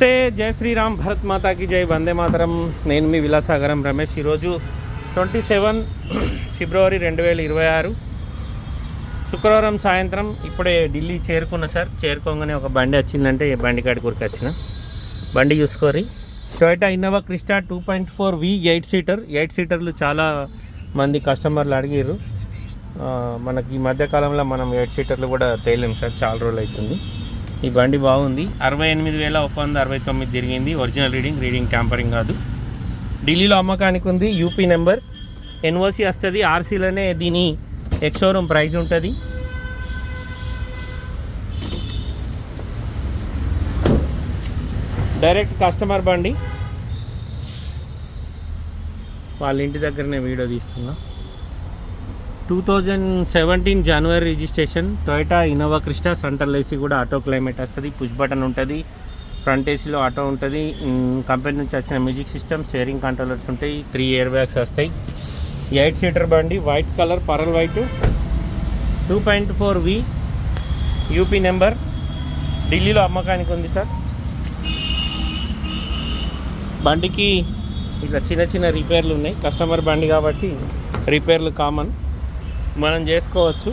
నమస్తే, జై శ్రీరామ్, భరత్ మాతాకి జై, వందే మాతరం. నేను మీ విలాసాగరం రమేష్. ఈరోజు 27 ఫిబ్రవరి 2026 శుక్రవారం సాయంత్రం. ఇప్పుడే ఢిల్లీ చేరుకున్నా సార్. చేరుకోగానే ఒక బండి వచ్చిందంటే బండి కాడికి ఊరికి బండి చూసుకోరి. Toyota Innova Crysta 2.4V 8 seater. 8 సీటర్లు చాలా మంది కస్టమర్లు అడిగారు. మనకి ఈ మధ్యకాలంలో మనం 8 సీటర్లు కూడా తేలేం సార్, చాలా రోజులు అవుతుంది. ఈ బండి బాగుంది. 68,169 తిరిగింది. ఒరిజినల్ రీడింగ్ ట్యాంపరింగ్ కాదు. ఢిల్లీలో అమ్మకానికి ఉంది. యూపీ నెంబర్, ఎన్ఓసి వస్తుంది. ఆర్సీలోనే దీని ఎక్స్-షోరూమ్ ప్రైస్ ఉంటుంది. డైరెక్ట్ కస్టమర్ బండి. వాళ్ళ ఇంటి దగ్గరనే వీడియో తీస్తున్నా. 2017 జనవరి registration. Toyota Innova Crysta. Central AC కూడా ఆటో క్లైమేట్ వస్తుంది. పుష్ బటన్ ఉంటుంది. ఫ్రంట్ ఏసీలో ఆటో ఉంటుంది. కంపెనీ నుంచి వచ్చిన మ్యూజిక్ సిస్టమ్, స్టీరింగ్ కంట్రోలర్స్ ఉంటాయి. 3 ఎయిర్ బ్యాగ్స్ వస్తాయి. 8 సీటర్ బండి, white colour, pearl white, 2.4V UP number. ఢిల్లీలో అమ్మకానికి ఉంది సార్. బండికి ఇట్లా చిన్న రిపేర్లు ఉన్నాయి. కస్టమర్ బండి కాబట్టి రిపేర్లు కామన్, మనం చేసుకోవచ్చు.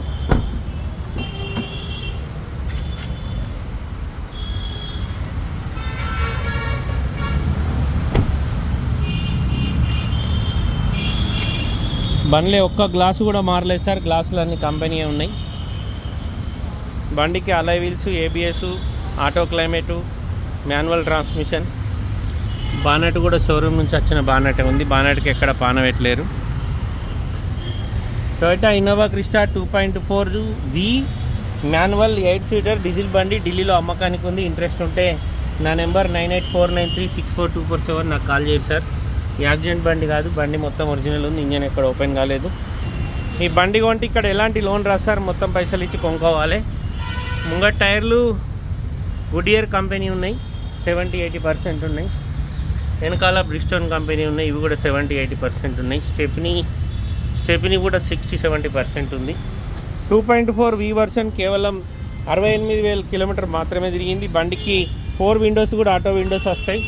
బండిలో ఒక్క గ్లాసు కూడా మారలేదు సార్. గ్లాసులు అన్ని కంపెనీ ఉన్నాయి. బండికి alloy wheels, ABS, auto climate, manual transmission. Bonnet కూడా షోరూమ్ నుంచి వచ్చిన బానెట్ ఉంది. బానెట్కి ఎక్కడ పాన పెట్టలేరు. Toyota Innova Crysta 2.4V manual 8 seater diesel బండి ఢిల్లీలో అమ్మకానికి ఉంది. ఇంట్రెస్ట్ ఉంటే నా నెంబర్ 9849364247 నాకు కాల్ చేయండి సార్. యాక్సిడెంట్ బండి కాదు, బండి మొత్తం ఒరిజినల్ ఉంది. ఇంజన్ ఎక్కడ ఓపెన్ కాలేదు. ఈ బండి కొంటే ఇక్కడ ఎలాంటి లోన్ రాదు సార్. మొత్తం పైసలు ఇచ్చి కొనుక్కోవాలి. ముంగట టైర్లు గుడియర్ కంపెనీ ఉన్నాయి, 70-80% ఉన్నాయి. వెనకాల బ్రిస్టోన్ కంపెనీ ఉన్నాయి, ఇవి కూడా 70-80% ఉన్నాయి. స్టెప్నీ కూడా 60-70% ఉంది. 2.4V వర్షన్ కేవలం 68,000 కిలోమీటర్ మాత్రమే తిరిగింది. బండికి 4 విండోస్ కూడా ఆటో విండోస్ వస్తాయి.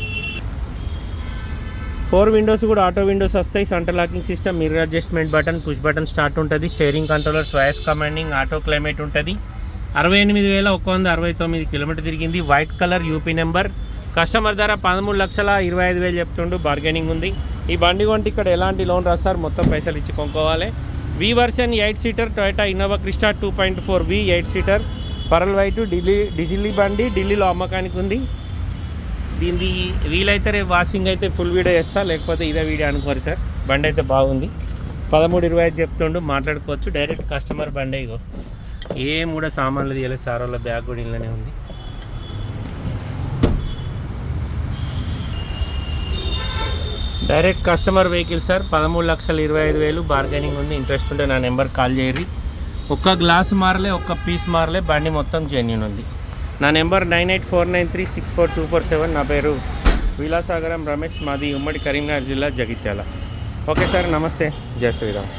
4 విండోస్ కూడా ఆటో విండోస్ వస్తాయి. Center locking system, mirror adjustment button, push button start ఉంటుంది. Steering controllers, voice commanding, auto climate ఉంటుంది. 68,169 కిలోమీటర్ తిరిగింది. White colour, UP number. Customer ధర 13,25,000 చెప్తుండు. బార్గెనింగ్ ఉంది. ఈ బండి కొంటే ఇక్కడ ఎలాంటి లోన్ రాదు సార్. మొత్తం పైసలు ఇచ్చి కొనుక్కోవాలి. V version 8 seater Toyota Innova Crysta 2.4V 8 seater pearl white diesel బండి ఢిల్లీలో అమ్మకానికి ఉంది. దీన్ని వీలైతే రేపు వాషింగ్ అయితే ఫుల్ వీడియో చేస్తా, లేకపోతే ఇదే వీడియో అనుకోరు సార్. బండి అయితే బాగుంది. 13,25,000 చెప్తుండు, మాట్లాడుకోవచ్చు. డైరెక్ట్ కస్టమర్ బండి. ఇగో ఏం కూడా సామాన్లు తీయలేదు సార్. వాళ్ళ బ్యాగ్ కూడా ఇళ్ళనే ఉంది. Direct customer vehicle sir. 13,25,000 bargaining ఉంది. ఇంట్రెస్ట్ ఉంటే నా నెంబర్ కాల్ చేయరి. ఒక్క గ్లాస్ మారలే, ఒక్క పీస్ మారలే. బండి మొత్తం జెన్యూన్ ఉంది. నా నెంబర్ 9849364247. నా పేరు విలాసాగరం రమేష్. మాది ఉమ్మడి కరీంనగర్ జిల్లా, జగిత్యాల. ఓకే సార్, నమస్తే, జై శ్రీరామ్.